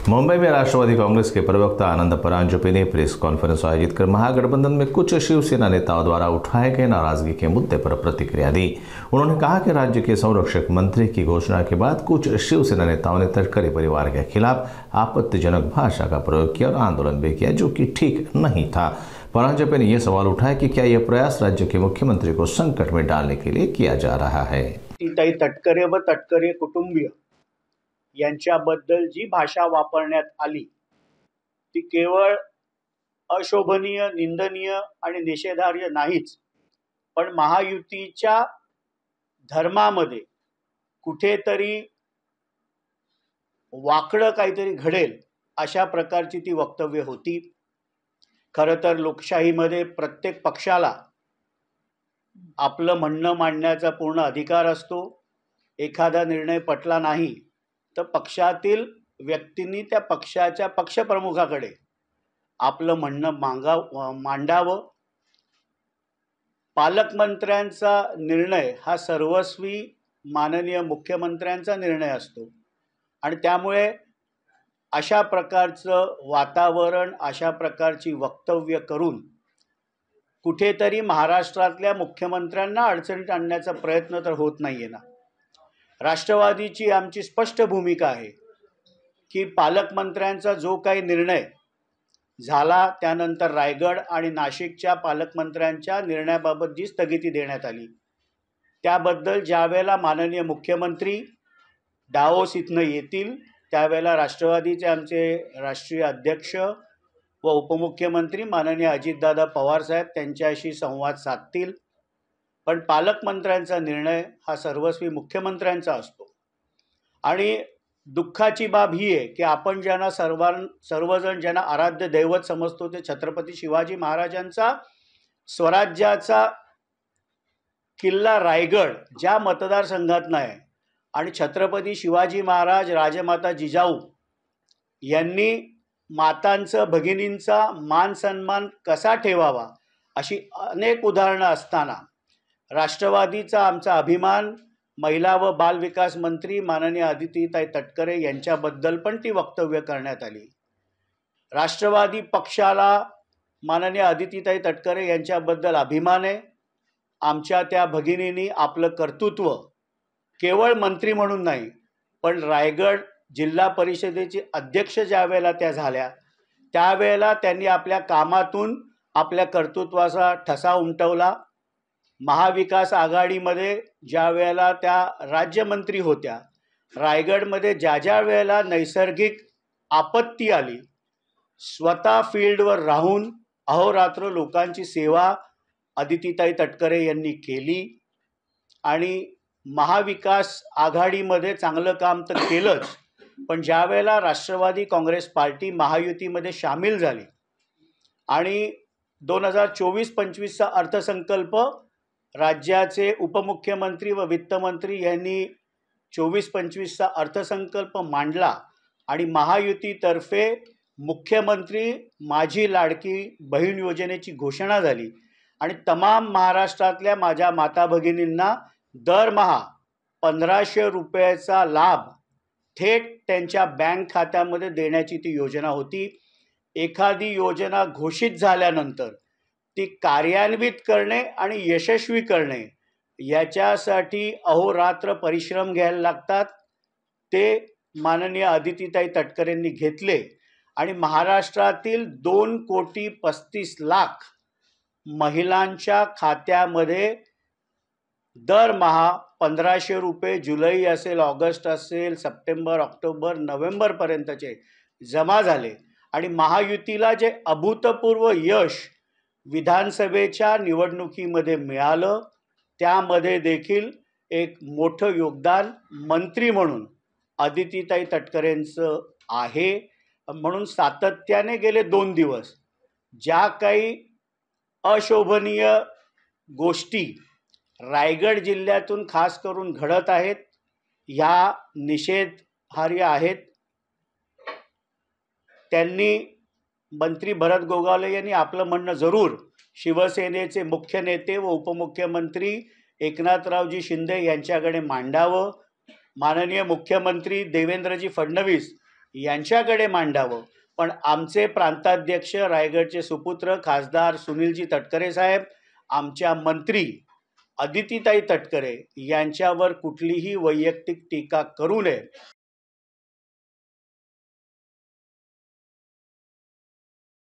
मुंबई में राष्ट्रवादी कांग्रेस के प्रवक्ता आनंद परांजपे ने प्रेस कॉन्फ्रेंस आयोजित कर महागठबंधन में कुछ शिवसेना नेताओं द्वारा उठाए गए नाराजगी के मुद्दे पर प्रतिक्रिया दी। उन्होंने कहा कि राज्य के संरक्षक मंत्री की घोषणा के बाद कुछ शिवसेना नेताओं ने तटकरे परिवार के खिलाफ आपत्तिजनक भाषा का प्रयोग किया और आंदोलन भी किया, जो कि ठीक नहीं था। परांजपे ने यह सवाल उठाया कि क्या यह प्रयास राज्य के मुख्यमंत्री को संकट में डालने के लिए किया जा रहा है। तटकरे व तटकरे कुटुंबीय यांच्याबद्दल जी भाषा वापरण्यात आली ती केवळ अशोभनीय, निंदनीय आणि निषेधार्ह नाहीच, पण महायुतीच्या धर्मामध्ये कुठेतरी वाकडं काहीतरी घडेल अशा प्रकारची ती वक्तव्य होती। खरं तर लोकशाहीमध्ये प्रत्येक पक्षाला आपलं म्हणणं मांडण्याचा पूर्ण अधिकार असतो। एखादा निर्णय पटला नाही तर पक्षातील व्यक्तींनी त्या पक्षाच्या पक्षप्रमुखाकडे आपलं म्हणणं मांडावं। पालकमंत्र्यांचा निर्णय हा सर्वस्वी माननीय मुख्यमंत्र्यांचा निर्णय असतो आणि त्यामुळे अशा प्रकारचं वातावरण, अशा प्रकारची वक्तव्य करून कुठेतरी महाराष्ट्रातल्या मुख्यमंत्र्यांना अडचणीत आणण्याचा प्रयत्न तर होत नाहीये ना। राष्ट्रवादीची आमची स्पष्ट भूमिका आहे की पालकमंत्र्यांचा जो काही निर्णय झाला त्यानंतर रायगड आणि नाशिकच्या पालकमंत्र्यांच्या निर्णयाबाबत जी स्थगिती देण्यात आली त्याबद्दल ज्यावेळेला माननीय मुख्यमंत्री डावोस इथनं येतील त्यावेळेला राष्ट्रवादीचे आमचे राष्ट्रीय अध्यक्ष व उपमुख्यमंत्री माननीय अजितदादा पवार साहेब त्यांच्याशी संवाद साधतील। पण पालकमंत्र्यांचा निर्णय हा सर्वस्वी मुख्यमंत्र्यांचा असतो आणि दुःखाची बाब ही आहे की आपण ज्यांना सर्वजण ज्यांना आराध्य दैवत समजतो ते छत्रपती शिवाजी महाराजांचा स्वराज्याचा किल्ला रायगड ज्या मतदारसंघात आहे आणि छत्रपती शिवाजी महाराज, राजमाता जिजाऊ यांनी मातांचा, भगिनींचा मान सन्मान कसा ठेवावा अशी अनेक उदाहरणं असताना राष्ट्रवादीचा आमचा अभिमान महिला व बाल विकास मंत्री माननीय अदितीताई तटकरे यांच्याबद्दल पण ती वक्तव्य करण्यात आली। राष्ट्रवादी पक्षाला माननीय अदितीताई तटकरे यांच्याबद्दल अभिमान आहे। आमच्या त्या भगिनींनी आपलं कर्तृत्व केवळ मंत्री म्हणून नाही पण रायगड जिल्हा परिषदेचे अध्यक्ष ज्यावेळेला त्या झाल्या त्यावेळेला त्यांनी आपल्या कामातून आपल्या कर्तृत्वाचा ठसा उमटवला। महाविकास आघाडीमध्ये ज्या वेळेला त्या राज्यमंत्री होत्या, रायगडमध्ये ज्या वेळेला नैसर्गिक आपत्ती आली स्वतः फील्डवर राहून अहोरात्र लोकांची सेवा अदितीताई तटकरे यांनी केली आणि महाविकास आघाडीमध्ये चांगलं काम तर केलंच, पण ज्या वेळेला राष्ट्रवादी काँग्रेस पार्टी महायुतीमध्ये सामील झाली आणि 2024-25 चा अर्थसंकल्प राज्याचे उपमुख्यमंत्री व वित्तमंत्री यांनी 24-25 चा अर्थसंकल्प मांडला आणि महायुतीतर्फे मुख्यमंत्री माझी लाडकी बहीण योजनेची घोषणा झाली आणि तमाम महाराष्ट्रातल्या माझ्या माता भगिनींना दरमहा 1500 रुपयाचा लाभ थेट त्यांच्या बँक खात्यामध्ये देण्याची ती योजना होती। एखादी योजना घोषित झाल्यानंतर ती कार्यान्वित करणे आणि यशस्वी करणे याच्यासाठी अहोरात्र परिश्रम घ्यायला लागतात। ते माननीय अदितीताई तटकरेंनी घेतले आणि महाराष्ट्रातील 2,35,00,000 महिलांच्या खात्यामध्ये दरमहा 1500 रुपये जुलै असेल, ऑगस्ट असेल, सप्टेंबर, ऑक्टोबर, नोव्हेंबर पर्यंतचे जमा झाले आणि महायुतीला जे अभूतपूर्व यश विधानसभेच्या निवडणुकीमध्ये मिळालं त्यामध्ये देखील एक मोठं योगदान मंत्री म्हणून अदितीताई तटकरेंचं आहे। म्हणून सातत्याने गेले 2 दिवस ज्या काही अशोभनीय गोष्टी रायगड जिल्ह्यातून खास करून घडत आहेत ह्या निषेधार्ह आहेत। त्यांनी मंत्री भरत गोगावले यांनी आपलं म्हणणं जरूर शिवसेनेचे मुख्य नेते व उपमुख्यमंत्री एकनाथरावजी शिंदे यांच्याकडे मांडावं। माननीय मुख्यमंत्री देवेंद्रजी फडणवीस यांच्याकडे मांडावं. पण आमचे प्रांताध्यक्ष रायगडचे सुपुत्र खासदार सुनीलजी तटकरे साहेब, आमच्या मंत्री अदितीताई तटकरे यांच्यावर कुठलीही वैयक्तिक टीका करू नये